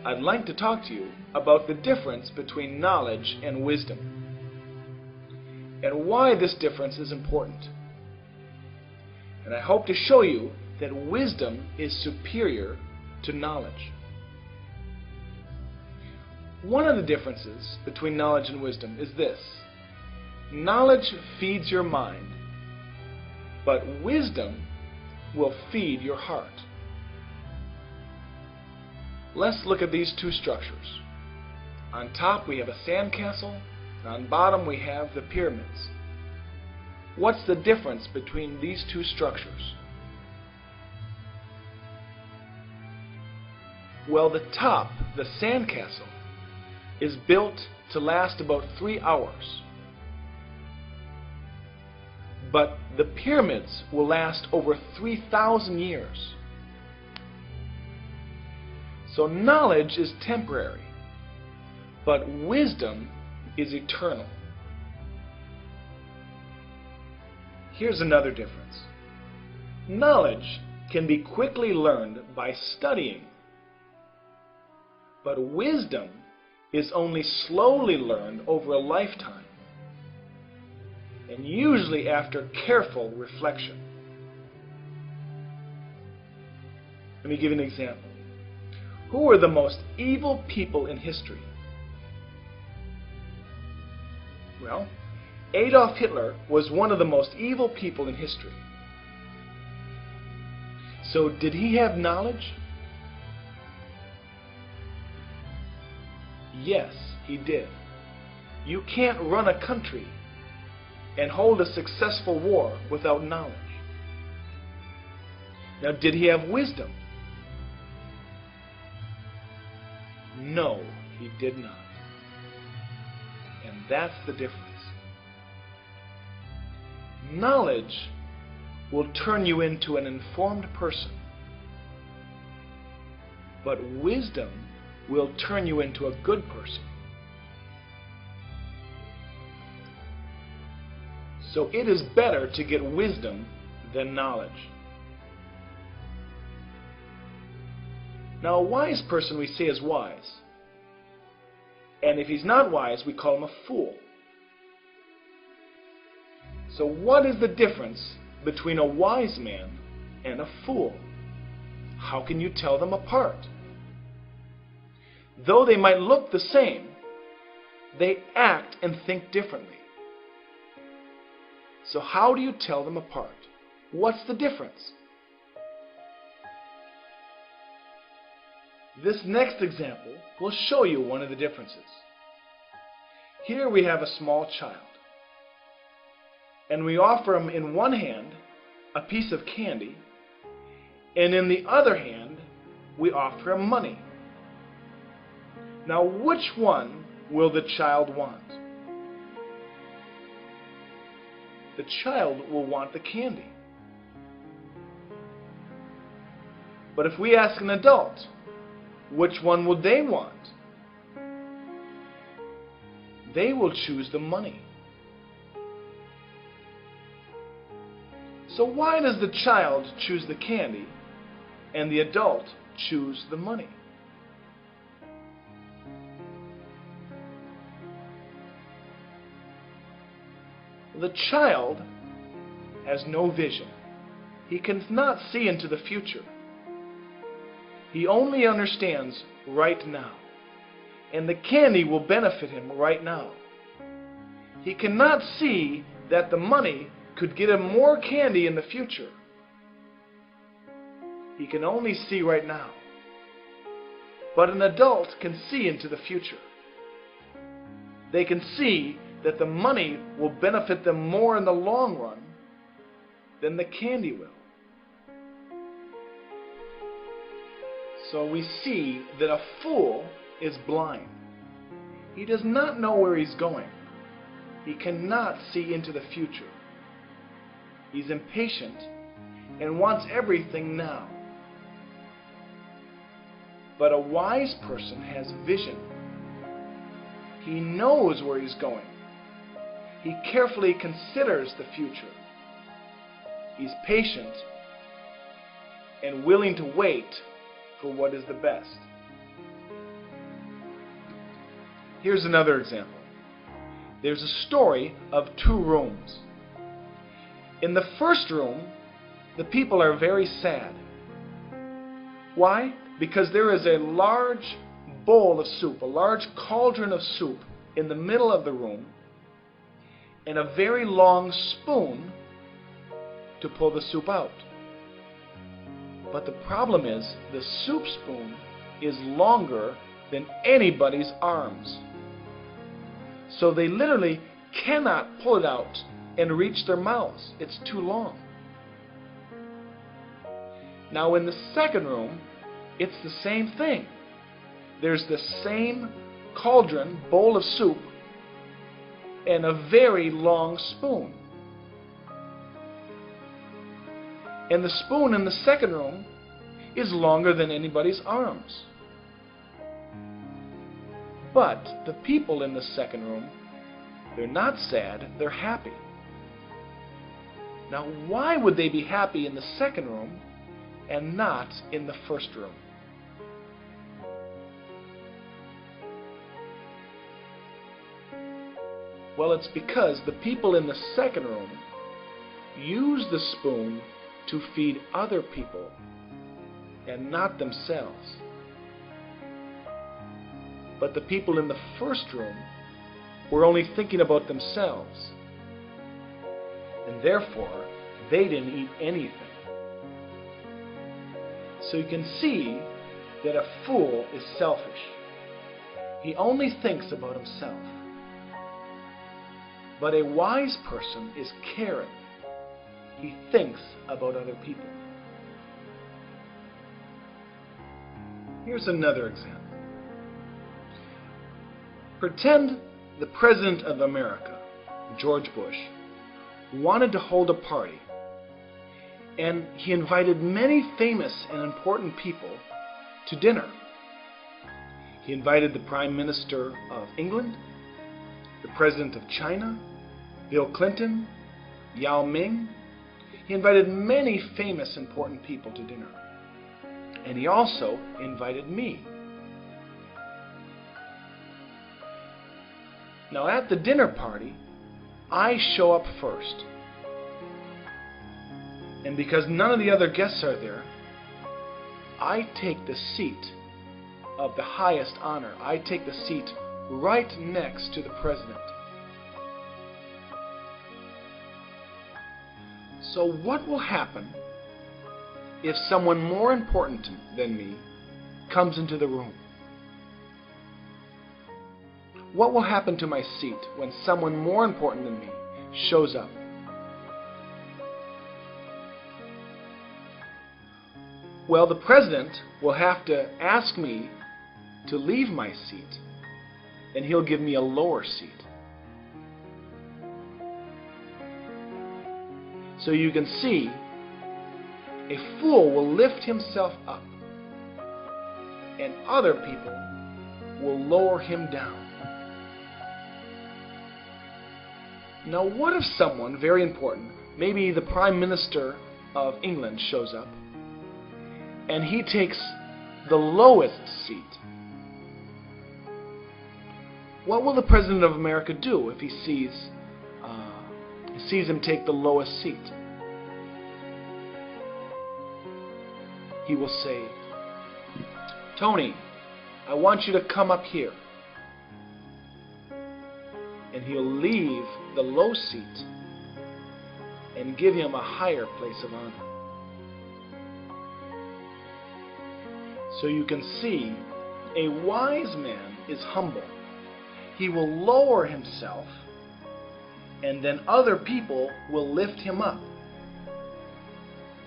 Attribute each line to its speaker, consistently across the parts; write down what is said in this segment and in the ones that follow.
Speaker 1: I'd like to talk to you about the difference between knowledge and wisdom, and why this difference is important. And I hope to show you that wisdom is superior to knowledge. One of the differences between knowledge and wisdom is this: knowledge feeds your mind, but wisdom will feed your heart. Let's look at these two structures. On top we have a sandcastle, and on bottom we have the pyramids. What's the difference between these two structures? Well, the top, the sandcastle, is built to last about 3 hours. But the pyramids will last over 3,000 years. So knowledge is temporary, but wisdom is eternal. Here's another difference. Knowledge can be quickly learned by studying, but wisdom is only slowly learned over a lifetime, and usually after careful reflection. Let me give you an example. Who were the most evil people in history? Well, Adolf Hitler was one of the most evil people in history. So did he have knowledge? Yes, he did. You can't run a country and hold a successful war without knowledge. Now, did he have wisdom? No, he did not. And that's the difference. Knowledge will turn you into an informed person, but wisdom will turn you into a good person. So it is better to get wisdom than knowledge. Now, a wise person we say is wise, and if he's not wise, we call him a fool. So what is the difference between a wise man and a fool? How can you tell them apart? Though they might look the same, they act and think differently. So how do you tell them apart? What's the difference? This next example will show you one of the differences. Here we have a small child, and we offer him in one hand a piece of candy, and in the other hand we offer him money. Now, which one will the child want? The child will want the candy. But if we ask an adult, which one would they want? They will choose the money. So why does the child choose the candy and the adult choose the money? The child has no vision. He cannot see into the future. He only understands right now, and the candy will benefit him right now. He cannot see that the money could get him more candy in the future. He can only see right now. But an adult can see into the future. They can see that the money will benefit them more in the long run than the candy will. So we see that a fool is blind. He does not know where he's going. He cannot see into the future. He's impatient and wants everything now. But a wise person has vision. He knows where he's going. He carefully considers the future. He's patient and willing to wait for what is the best. Here's another example. There's a story of two rooms. In the first room, the people are very sad. Why? Because there is a large bowl of soup, a large cauldron of soup in the middle of the room, and a very long spoon to pull the soup out. But the problem is, the soup spoon is longer than anybody's arms. So they literally cannot pull it out and reach their mouths. It's too long. Now in the second room, it's the same thing. There's the same cauldron, bowl of soup, and a very long spoon. And the spoon in the second room is longer than anybody's arms. But the people in the second room, they're not sad, they're happy. Now, why would they be happy in the second room and not in the first room? Well, it's because the people in the second room use the spoon to feed other people and not themselves. But the people in the first room were only thinking about themselves, and therefore they didn't eat anything. So you can see that a fool is selfish. He only thinks about himself. But a wise person is caring. He thinks about other people. Here's another example. Pretend the President of America, George Bush, wanted to hold a party, and he invited many famous and important people to dinner. He invited the Prime Minister of England, the President of China, Bill Clinton, Yao Ming. He invited many famous, important people to dinner. And he also invited me. Now at the dinner party, I show up first. And because none of the other guests are there, I take the seat of the highest honor. I take the seat right next to the president. So what will happen if someone more important than me comes into the room? What will happen to my seat when someone more important than me shows up? Well, the president will have to ask me to leave my seat, and he'll give me a lower seat. So you can see, a fool will lift himself up, and other people will lower him down. Now, what if someone very important, maybe the Prime Minister of England, shows up, and he takes the lowest seat? What will the President of America do if he sees him take the lowest seat? He will say, "Tony, I want you to come up here." And he'll leave the low seat and give him a higher place of honor. So you can see, a wise man is humble. He will lower himself, and then other people will lift him up.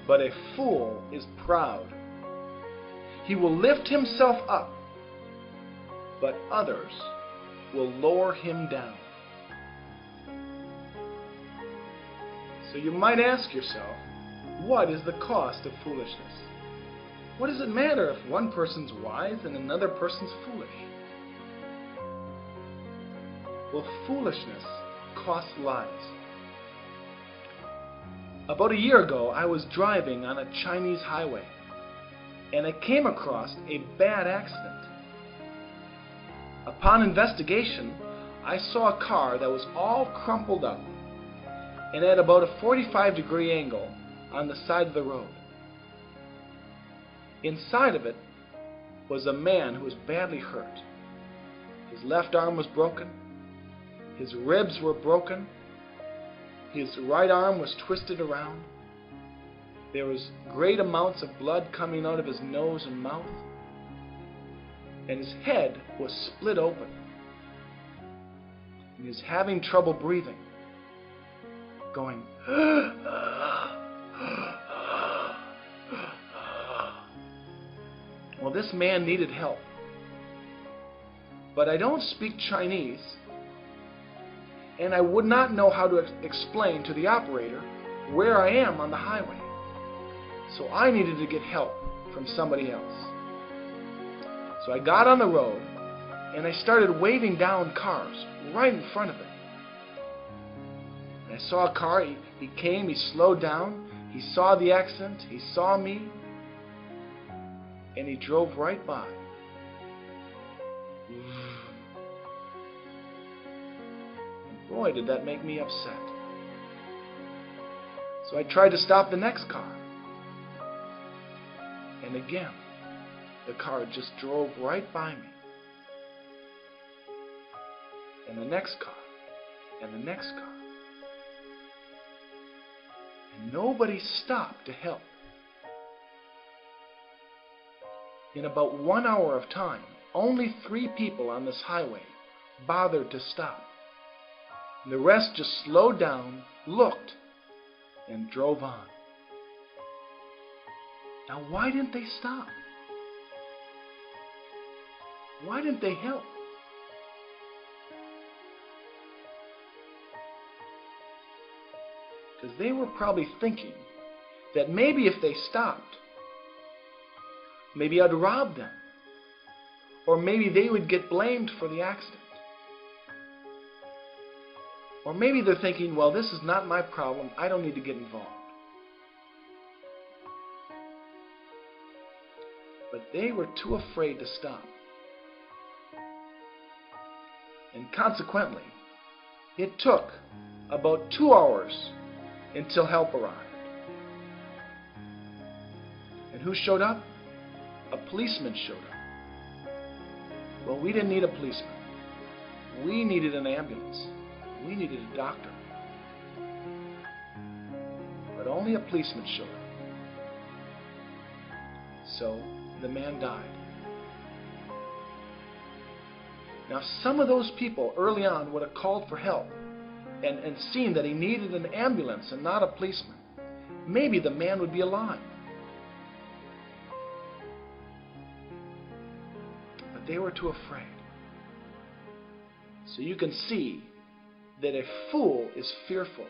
Speaker 1: But a fool is proud. He will lift himself up, but others will lower him down. So you might ask yourself, what is the cost of foolishness? What does it matter if one person's wise and another person's foolish? Well, foolishness costs lives. About a year ago, I was driving on a Chinese highway, and I came across a bad accident. Upon investigation, I saw a car that was all crumpled up and at about a 45-degree angle on the side of the road. Inside of it was a man who was badly hurt. His left arm was broken, his ribs were broken, his right arm was twisted around. There was great amounts of blood coming out of his nose and mouth, and his head was split open. And he was having trouble breathing, going, well, this man needed help. But I don't speak Chinese, and I would not know how to explain to the operator where I am on the highway. So I needed to get help from somebody else. So I got on the road, and I started waving down cars right in front of it. And I saw a car, he came, he slowed down, he saw the accident, he saw me, and he drove right by. And boy, did that make me upset. So I tried to stop the next car. And again, the car just drove right by me. And the next car, and the next car. And nobody stopped to help. In about 1 hour of time, only 3 people on this highway bothered to stop. The rest just slowed down, looked, and drove on. Now, why didn't they stop? Why didn't they help? Because they were probably thinking that maybe if they stopped, maybe I'd rob them. Or maybe they would get blamed for the accident. Or maybe they're thinking, well, this is not my problem, I don't need to get involved. But they were too afraid to stop. And consequently, it took about 2 hours until help arrived. And who showed up? A policeman showed up. Well, we didn't need a policeman. We needed an ambulance. We needed a doctor. But only a policeman showed up. So the man died. Now, some of those people early on would have called for help and seen that he needed an ambulance and not a policeman. Maybe the man would be alive. But they were too afraid. So you can see that a fool is fearful.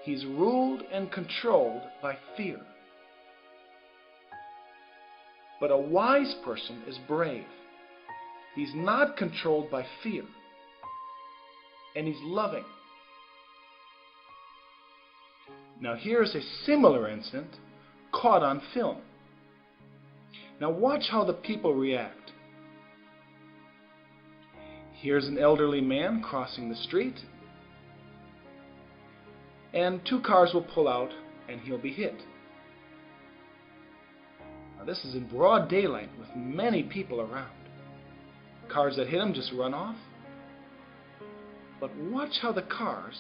Speaker 1: He's ruled and controlled by fear. But a wise person is brave. He's not controlled by fear. And he's loving. Now here's a similar incident caught on film. Now watch how the people react. Here's an elderly man crossing the street, and 2 cars will pull out and he'll be hit. Now this is in broad daylight with many people around. Cars that hit him just run off. But watch how the cars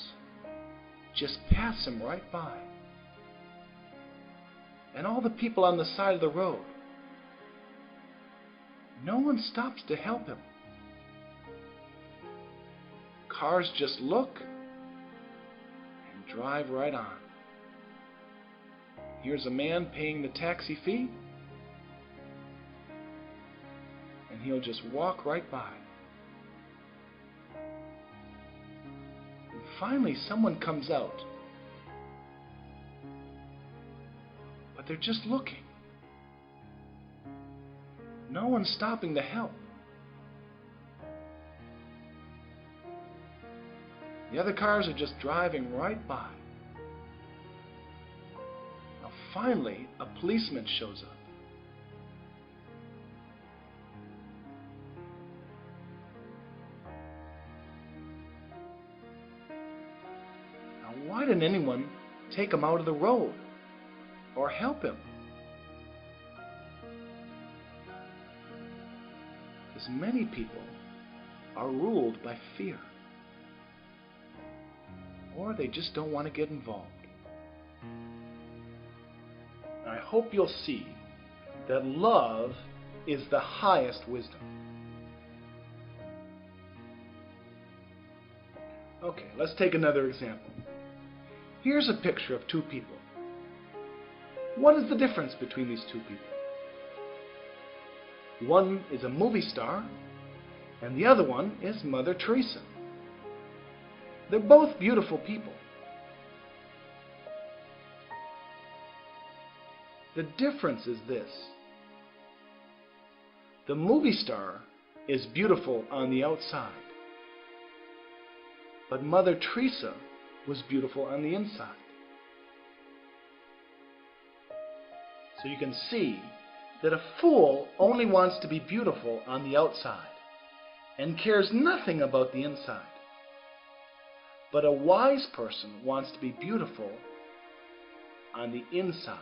Speaker 1: just pass him right by. And all the people on the side of the road, no one stops to help him. Cars just look and drive right on. Here's a man paying the taxi fee, and he'll just walk right by. And finally, someone comes out, but they're just looking. No one's stopping to help. The other cars are just driving right by. Now finally, a policeman shows up. why didn't anyone take him out of the road or help him? Because many people are ruled by fear, or they just don't want to get involved. I hope you'll see that love is the highest wisdom. Okay, let's take another example. Here's a picture of two people. What is the difference between these two people? One is a movie star, and the other one is Mother Teresa. They're both beautiful people. The difference is this. The movie star is beautiful on the outside, but Mother Teresa was beautiful on the inside. So you can see that a fool only wants to be beautiful on the outside and cares nothing about the inside. But a wise person wants to be beautiful on the inside.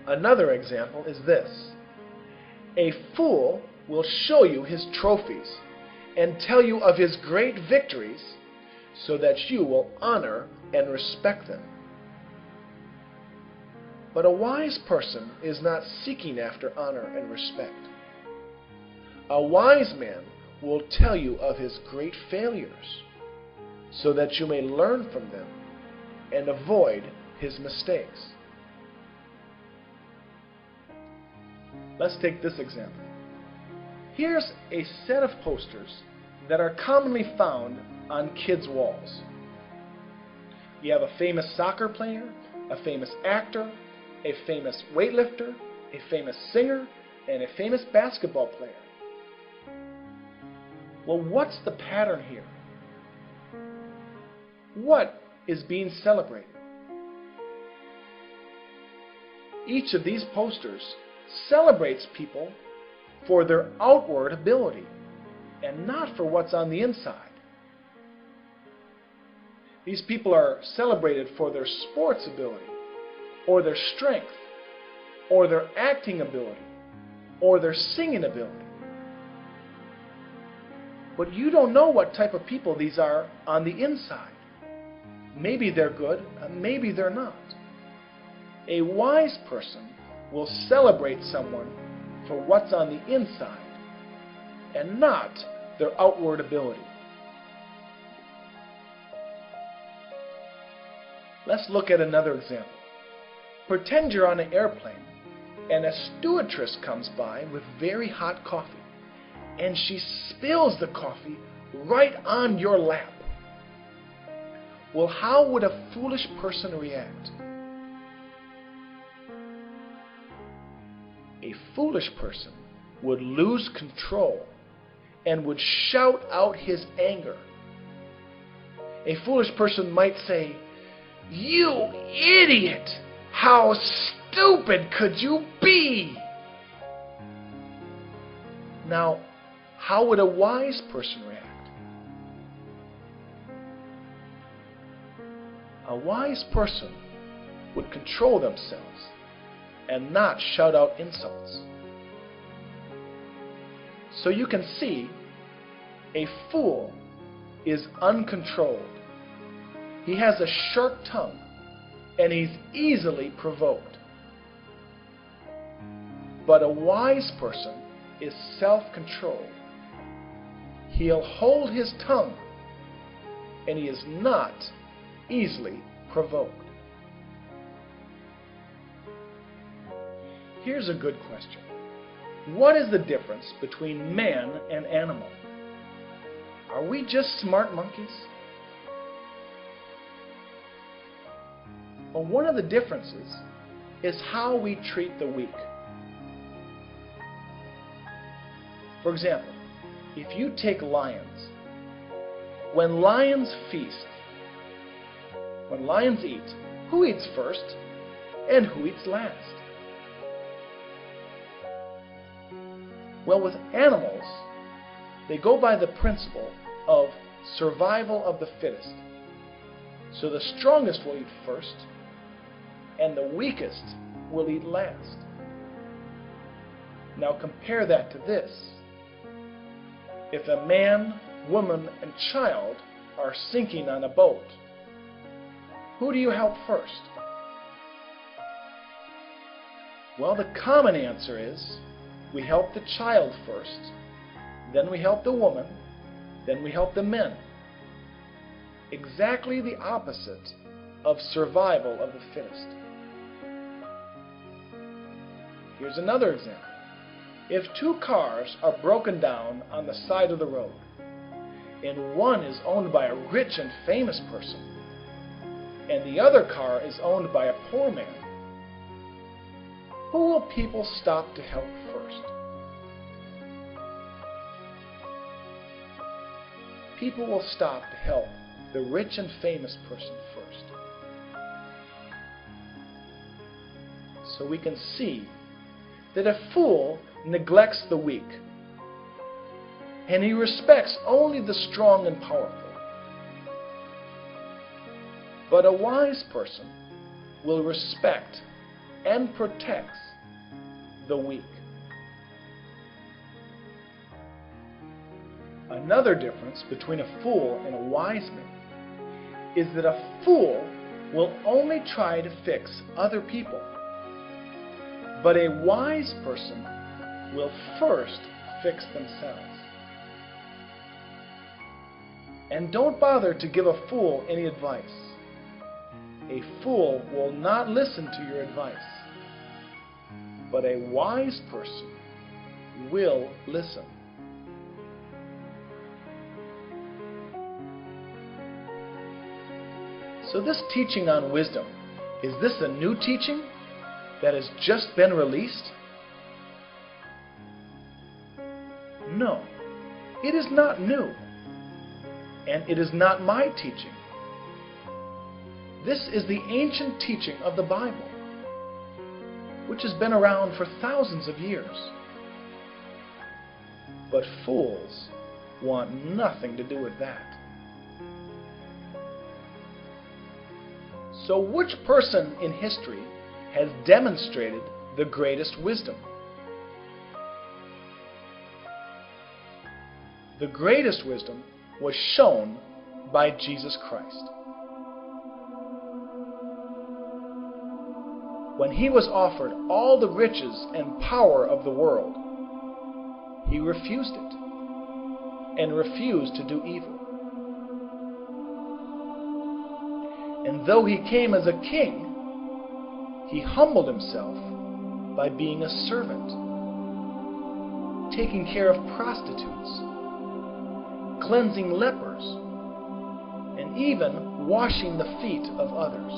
Speaker 1: Another example is this. A fool will show you his trophies and tell you of his great victories so that you will honor and respect them. But a wise person is not seeking after honor and respect. A wise man will tell you of his great failures so that you may learn from them and avoid his mistakes. Let's take this example. Here's a set of posters that are commonly found on kids' walls. You have a famous soccer player, a famous actor, a famous weightlifter, a famous singer, and a famous basketball player. Well, what's the pattern here? What is being celebrated? Each of these posters celebrates people for their outward ability and not for what's on the inside. These people are celebrated for their sports ability, or their strength, or their acting ability, or their singing ability. But you don't know what type of people these are on the inside. Maybe they're good, maybe they're not. A wise person will celebrate someone for what's on the inside and not their outward ability. Let's look at another example. Pretend you're on an airplane and a stewardess comes by with very hot coffee, and she spills the coffee right on your lap. Well, how would a foolish person react? A foolish person would lose control and would shout out his anger. A foolish person might say, "You idiot! How stupid could you be?" Now, how would a wise person react? A wise person would control themselves and not shout out insults. So you can see, a fool is uncontrolled. He has a sharp tongue, and he's easily provoked. But a wise person is self-controlled. He'll hold his tongue, and he is not easily provoked. Here's a good question. What is the difference between man and animal? Are we just smart monkeys? Well, one of the differences is how we treat the weak. For example, if you take lions, when lions feast, when lions eat, who eats first and who eats last? Well, with animals, they go by the principle of survival of the fittest. So the strongest will eat first, and the weakest will eat last. Now compare that to this. If a man, woman, and child are sinking on a boat, who do you help first? Well, the common answer is we help the child first, then we help the woman, then we help the men. Exactly the opposite of survival of the fittest. Here's another example. If two cars are broken down on the side of the road, and one is owned by a rich and famous person, and the other car is owned by a poor man, who will people stop to help first? People will stop to help the rich and famous person first. So we can see that a fool neglects the weak, and he respects only the strong and powerful. But a wise person will respect and protect the weak. Another difference between a fool and a wise man is that a fool will only try to fix other people, but a wise person will first fix themselves. And don't bother to give a fool any advice. A fool will not listen to your advice, but a wise person will listen. So this teaching on wisdom, is this a new teaching that has just been released? No, it is not new, and it is not my teaching. This is the ancient teaching of the Bible, which has been around for thousands of years. But fools want nothing to do with that. So which person in history has demonstrated the greatest wisdom? The greatest wisdom was shown by Jesus Christ. When he was offered all the riches and power of the world, he refused it and refused to do evil. And though he came as a king, he humbled himself by being a servant, taking care of prostitutes, cleansing lepers, and even washing the feet of others.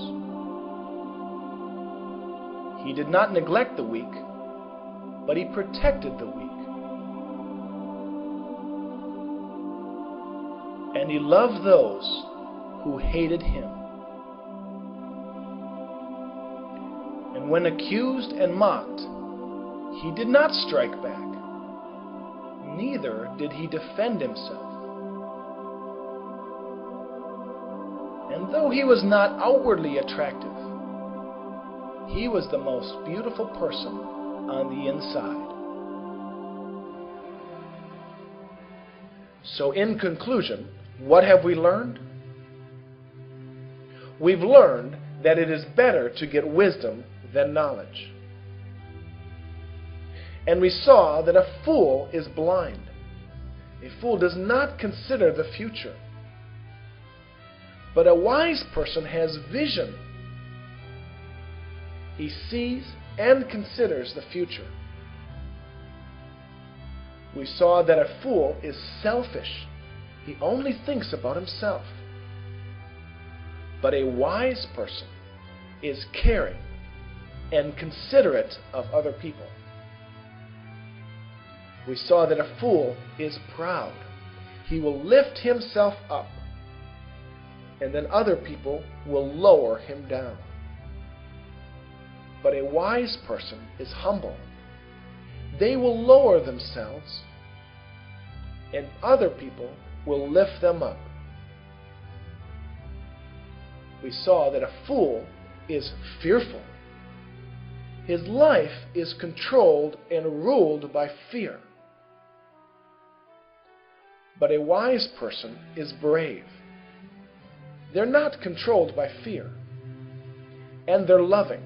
Speaker 1: He did not neglect the weak, but he protected the weak. And he loved those who hated him. And when accused and mocked, he did not strike back. Neither did he defend himself. And though he was not outwardly attractive, he was the most beautiful person on the inside. So in conclusion, what have we learned? We've learned that it is better to get wisdom than knowledge. And we saw that a fool is blind. A fool does not consider the future. But a wise person has vision. He sees and considers the future. We saw that a fool is selfish. He only thinks about himself. But a wise person is caring and considerate of other people. We saw that a fool is proud. He will lift himself up, and then other people will lower him down. But a wise person is humble. They will lower themselves, and other people will lift them up. we saw that a fool is fearful. His life is controlled and ruled by fear. But a wise person is brave. They're not controlled by fear. And they're loving.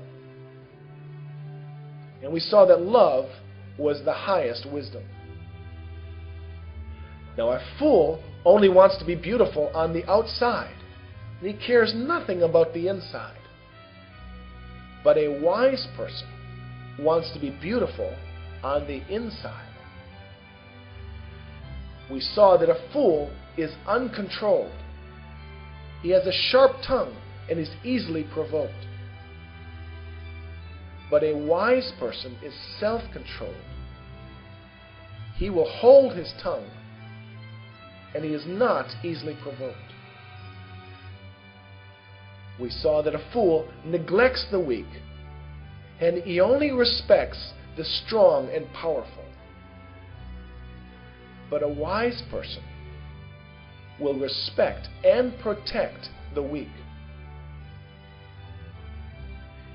Speaker 1: And we saw that love was the highest wisdom. Now, a fool only wants to be beautiful on the outside, and he cares nothing about the inside. But a wise person wants to be beautiful on the inside. We saw that a fool is uncontrolled. He has a sharp tongue and is easily provoked. But a wise person is self-controlled. He will hold his tongue, and he is not easily provoked. We saw that a fool neglects the weak, and he only respects the strong and powerful. But a wise person will respect and protect the weak.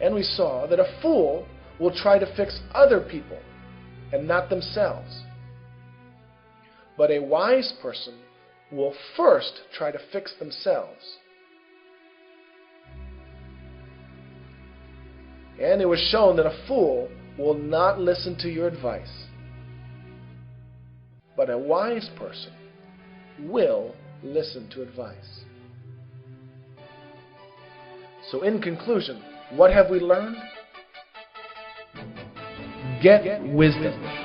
Speaker 1: And we saw that a fool will try to fix other people and not themselves. But a wise person will first try to fix themselves. And it was shown that a fool will not listen to your advice. But a wise person will listen to advice. So in conclusion, what have we learned? Get wisdom.